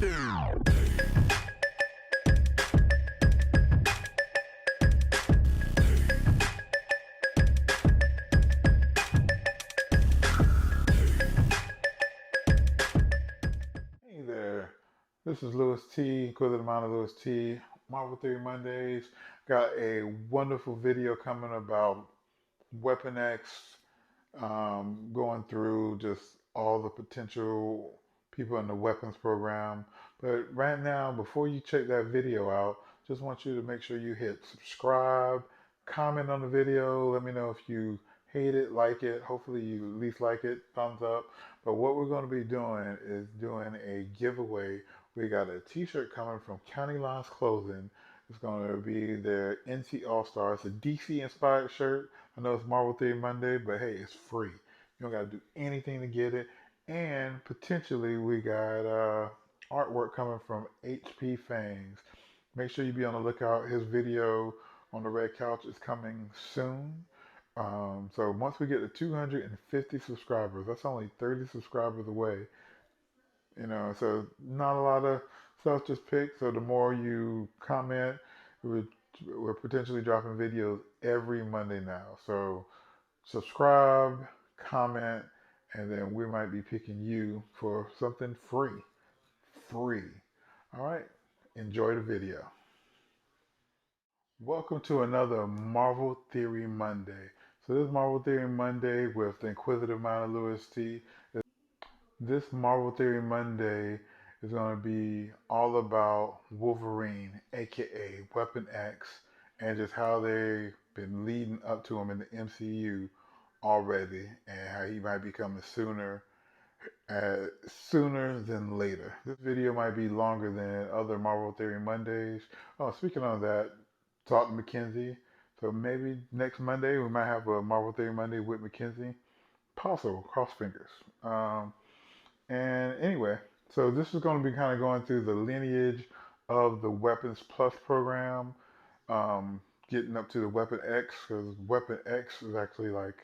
Hey there, this is Lewis T, Inquisitive Lewis T, Marvel Theory Mondays. Got a wonderful video coming about Weapon X, going through just all the potential people in the weapons program. But right now, before you check that video out, just want you to make sure you hit subscribe, comment on the video, let me know if you hate it, like it. Hopefully you at least like it, thumbs up. But what we're going to be doing is doing a giveaway. We got a t-shirt coming from County Lines Clothing. It's going to be their NC All-Star. It's a DC inspired shirt. I know it's Marvel Theory Monday, but hey, it's free. You don't got to do anything to get it. And potentially we got artwork coming from HP Fangs. Make sure you be on the lookout. His video on the red couch is coming soon. So once we get to 250 subscribers, that's only 30 subscribers away. So not a lot of stuff just picked. So the more you comment, we're potentially dropping videos every Monday now. So subscribe, comment, and then we might be picking you for something free. Free. All right. Enjoy the video. Welcome to another Marvel Theory Monday. So this is Marvel Theory Monday with the Inquisitive Mind of Lewis T. This Marvel Theory Monday is going to be all about Wolverine, aka Weapon X, and just how they've been leading up to him in the MCU already, and how he might be coming sooner than later. This video might be longer than other Marvel Theory Mondays. Oh, speaking of that, talk to Mackenzie. So maybe next Monday we might have a Marvel Theory Monday with Mackenzie. Possible, cross fingers. And anyway, so this is going to be kind of going through the lineage of the Weapons Plus program, getting up to the Weapon X, because Weapon X is actually like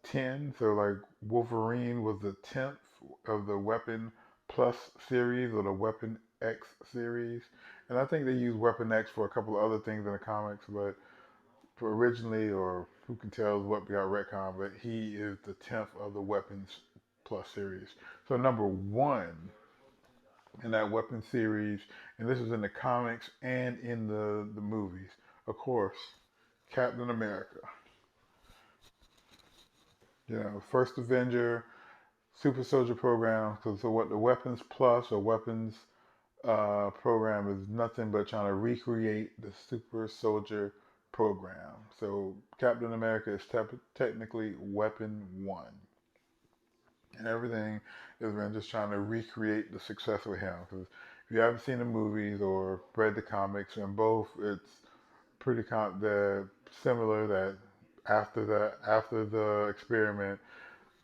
10. So like Wolverine was the 10th of the Weapon Plus series or the Weapon X series. And I think they used Weapon X for a couple of other things in the comics, but for originally, or who can tell what we got retcon, but he is the 10th of the Weapons Plus series. So number one in that Weapon series, and this is in the comics and in the movies, of course, Captain America. First Avenger, Super Soldier Program. So what the Weapons Plus or Weapons program is nothing but trying to recreate the Super Soldier program. So Captain America is technically Weapon 1. And everything has been just trying to recreate the success with him. Because if you haven't seen the movies or read the comics, in both, it's pretty similar that after the experiment,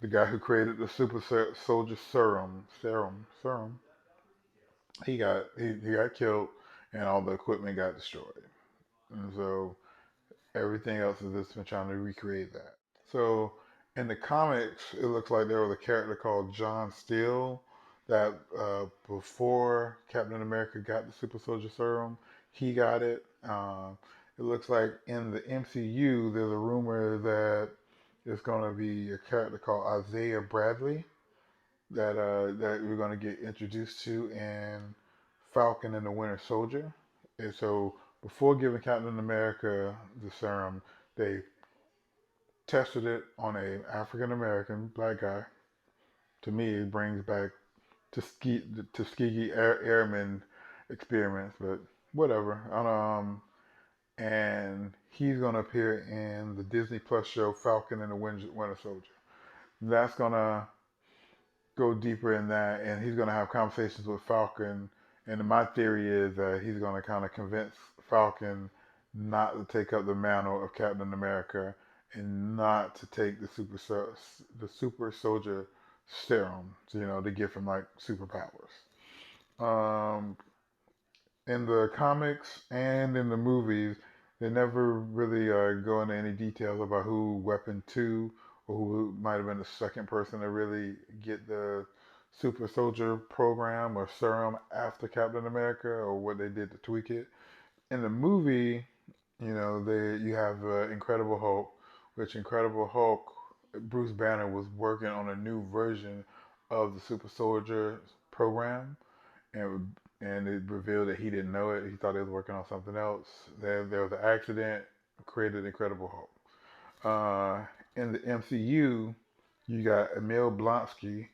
the guy who created the super soldier serum, he got killed, and all the equipment got destroyed. And so everything else has just been trying to recreate that. So in the comics, it looks like there was a character called John Steele that before Captain America got the super soldier serum, he got it. It looks like in the MCU, there's a rumor that it's going to be a character called Isaiah Bradley that we're going to get introduced to in Falcon and the Winter Soldier. And so before giving Captain America the serum, they tested it on a African American black guy. To me, it brings back Tuskegee Airmen experiments, but whatever. And he's gonna appear in the Disney Plus show Falcon and the Winter Soldier. That's gonna go deeper in that, and he's gonna have conversations with Falcon. And my theory is that he's gonna kind of convince Falcon not to take up the mantle of Captain America and not to take the super soldier serum, to give him like superpowers. Um, in the comics and in the movies, they never really go into any details about who Weapon 2 or who might have been the second person to really get the super soldier program or serum after Captain America, or what they did to tweak it. In the movie, you have Incredible Hulk, which Incredible Hulk, Bruce Banner was working on a new version of the super soldier program, and it revealed that he didn't know it. He thought he was working on something else. There was an accident, created Incredible Hulk. In the MCU, you got Emil Blonsky,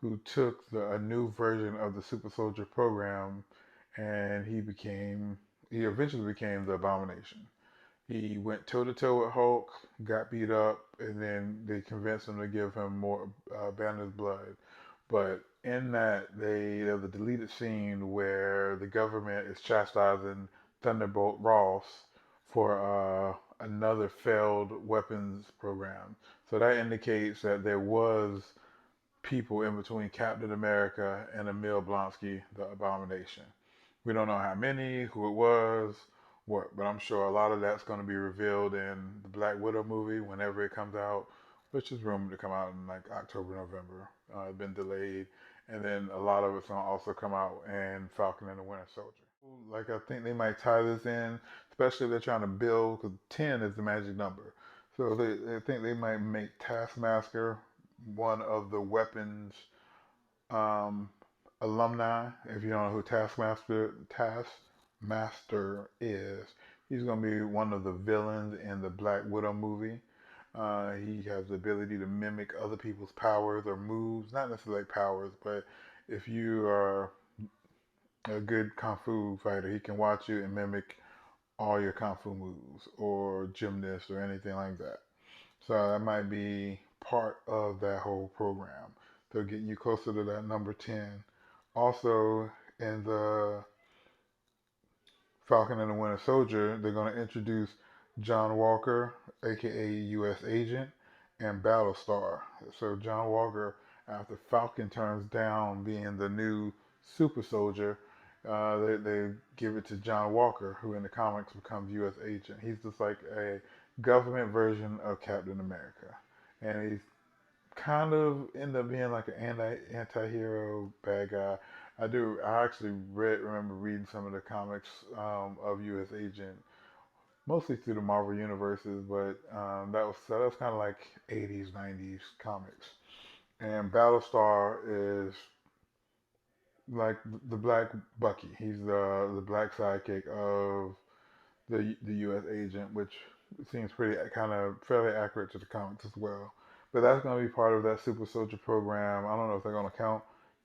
who took a new version of the Super Soldier program, and he eventually became the Abomination. He went toe to toe with Hulk, got beat up, and then they convinced him to give him more Banner's blood. But in that, there's a deleted scene where the government is chastising Thunderbolt Ross for another failed weapons program. So that indicates that there was people in between Captain America and Emil Blonsky, the Abomination. We don't know how many, who it was, what, but I'm sure a lot of that's going to be revealed in the Black Widow movie whenever it comes out, which is rumored to come out in like October, November. It's been delayed, and then a lot of it's going to also come out in Falcon and the Winter Soldier. Like I think they might tie this in, especially if they're trying to build, because 10 is the magic number. So they think they might make Taskmaster one of the weapons um, alumni. If you don't know who Taskmaster is, he's going to be one of the villains in the Black Widow movie. He has the ability to mimic other people's powers or moves, not necessarily powers, but if you are a good kung fu fighter, he can watch you and mimic all your kung fu moves or gymnast or anything like that. So that might be part of that whole program. They're getting you closer to that number 10. Also, in the Falcon and the Winter Soldier, they're going to introduce John Walker, aka U.S. Agent, and Battlestar. So John Walker, after Falcon turns down being the new super soldier, they give it to John Walker, who in the comics becomes U.S. Agent. He's just like a government version of Captain America, and he's kind of end up being like an anti-hero bad guy. I actually remember reading some of the comics of U.S. Agent, mostly through the Marvel universes, but that was kind of like 80s, 90s comics. And Battlestar is like the Black Bucky. He's the black sidekick of the U.S. agent, which seems pretty kind of fairly accurate to the comics as well. But that's going to be part of that Super Soldier program. I don't know if they're going to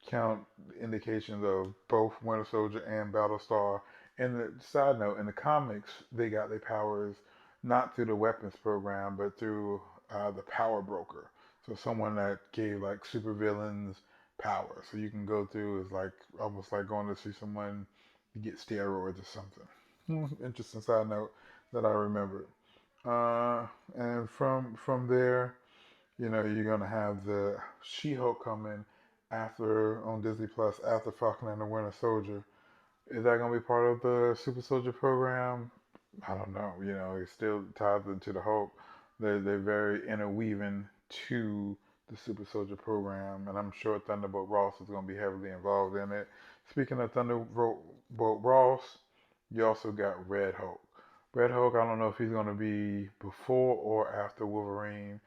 count indications of both Winter Soldier and Battlestar. And the side note, in the comics, they got their powers not through the weapons program, but through the Power Broker. So someone that gave like supervillains power. So you can go through is like almost like going to see someone get steroids or something. Interesting side note that I remembered. And from there, you're gonna have the She-Hulk coming after on Disney Plus after Falcon and the Winter Soldier. Is that gonna be part of the Super Soldier program? I don't know. It still ties into the Hulk. They're very interweaving to the Super Soldier program, and I'm sure Thunderbolt Ross is going to be heavily involved in it. Speaking of Thunderbolt Ross, you also got Red Hulk. Red Hulk, I don't know if he's going to be before or after Wolverine.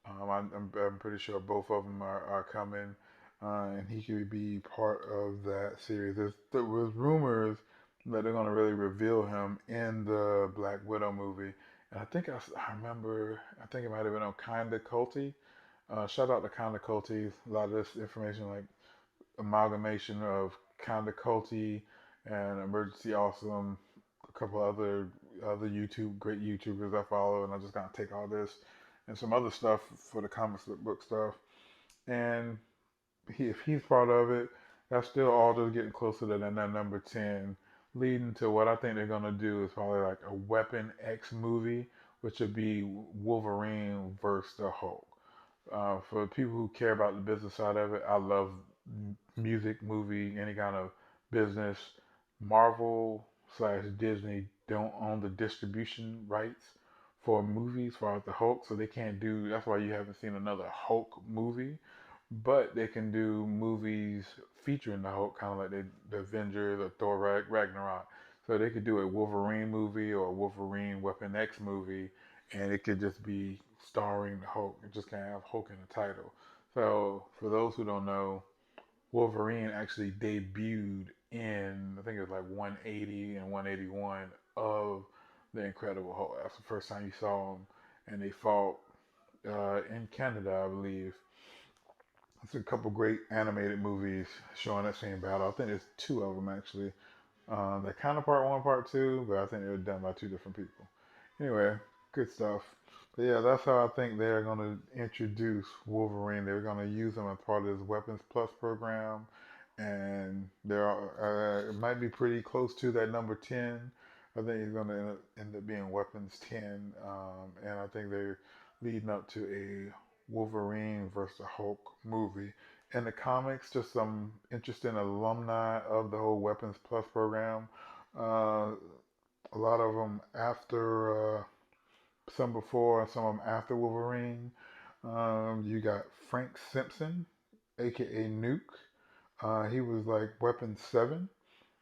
I'm pretty sure both of them are coming, and he could be part of that series. There was rumors that they're going to really reveal him in the Black Widow movie. And I remember, I think it might have been on Kinda Culty. Shout out to Kinda Culty. A lot of this information, like amalgamation of Kinda Culty and Emergency Awesome, a couple other great YouTubers I follow, and I just kind of take all this and some other stuff for the comic book stuff. And if he's part of it, that's still all just getting closer to that number 10, leading to what I think they're going to do is probably like a Weapon X movie, which would be Wolverine versus the Hulk. For people who care about the business side of it, I love music, movie, any kind of business. Marvel slash Disney don't own the distribution rights for movies, as far as the Hulk, so they can't do. That's why you haven't seen another Hulk movie. but they can do movies featuring the Hulk, kind of like the Avengers or Thor Ragnarok. So they could do a Wolverine movie or a Wolverine Weapon X movie, and it could just be starring the Hulk. It just can't have Hulk in the title. So for those who don't know, Wolverine actually debuted in, I think it was like 180 and 181 of the Incredible Hulk. That's the first time you saw him, and they fought in Canada, I believe. It's a couple great animated movies showing that same battle. I think there's two of them actually. They're kind of part one, part two, but I think they were done by two different people. Anyway, good stuff. But yeah, that's how I think they're going to introduce Wolverine. They're going to use him as part of this Weapons Plus program, and it might be pretty close to that number 10. I think he's going to end up being Weapons 10, and I think they're leading up to a Wolverine versus the Hulk movie. In the comics, just some interesting alumni of the whole Weapons Plus program. Uh, a lot of them after, some before, and some of them after Wolverine. You got Frank Simpson, aka Nuke. He was like Weapon 7.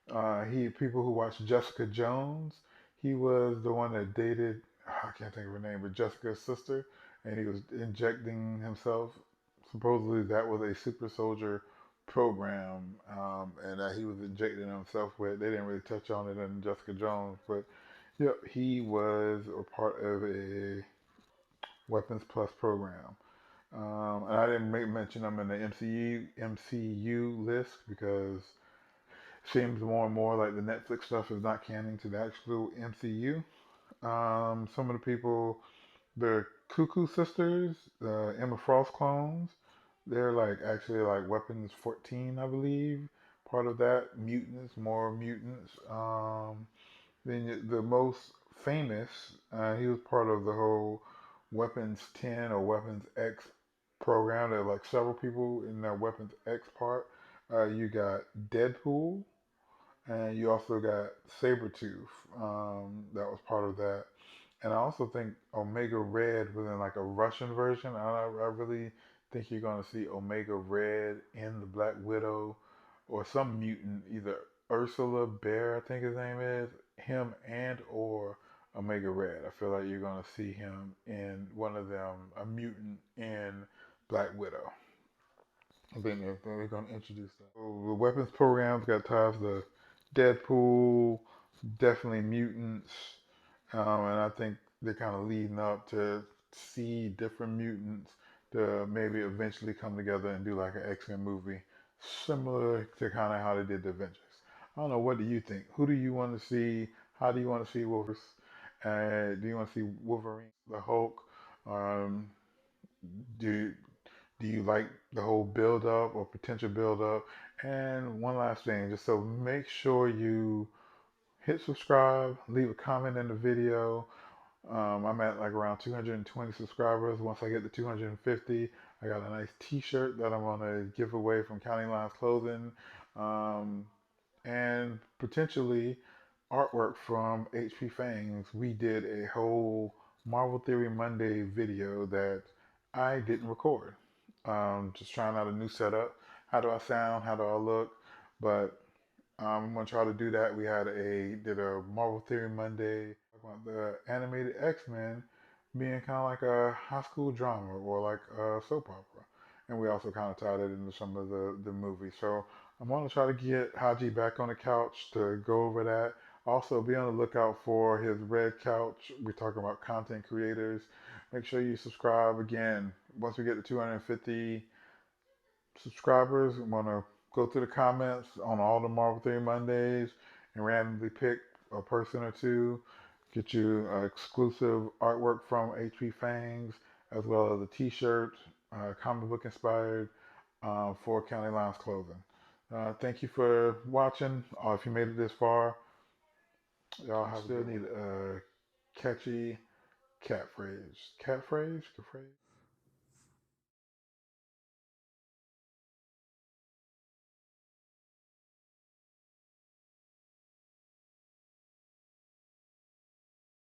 People who watched Jessica Jones, he was the one that dated, I can't think of her name, but Jessica's sister, and he was injecting himself. Supposedly that was a super soldier program, and that he was injecting himself with. They didn't really touch on it in Jessica Jones, but yep, he was a part of a Weapons Plus program. And I didn't mention him in the MCU list because seems more and more like the Netflix stuff is not canon to the actual MCU. Some of the people, the Cuckoo Sisters, the Emma Frost clones, they're like actually like Weapons 14, I believe. Part of that, mutants, more mutants. Then the most famous, he was part of the whole Weapons 10 or Weapons X program. There are like several people in that Weapons X part. You got Deadpool, and you also got Sabretooth, that was part of that. And I also think Omega Red was in like a Russian version. I really think you're going to see Omega Red in the Black Widow or some mutant, either Ursula Bear, I think his name is, him and or Omega Red. I feel like you're going to see him in one of them, a mutant in Black Widow. I think they're going to introduce that. So the weapons programs got ties to Deadpool, definitely mutants, and I think they're kind of leading up to see different mutants to maybe eventually come together and do like an X-Men movie, similar to kind of how they did the Avengers. I don't know. What do you think? Who do you want to see? How do you want to see Wolverine? Do you want to see Wolverine, the Hulk? Um, do do you like the whole build up or potential build up? And one last thing, just so make sure you hit subscribe, leave a comment in the video. I'm at like around 220 subscribers. Once I get to 250, I got a nice T-shirt that I'm gonna give away from County Lines Clothing, um, and potentially artwork from HP Fangs. We did a whole Marvel Theory Monday video that I didn't record. Just trying out a new setup. How do I sound? How do I look? But I'm gonna try to do that. Did a Marvel Theory Monday about the animated X-Men being kind of like a high school drama or like a soap opera, and we also kind of tied it into some of the movies. So I'm gonna try to get Haji back on the couch to go over that. Also, be on the lookout for his red couch. We're talking about content creators. Make sure you subscribe again. Once we get to 250 subscribers, I'm gonna go through the comments on all the Marvel Theory Mondays and randomly pick a person or two, get you exclusive artwork from HP Fangs, as well as a T-shirt, comic book inspired, for County Lines Clothing. Thank you for watching. If you made it this far, y'all have still need a catchy cat phrase. Cat phrase? Cat phrase?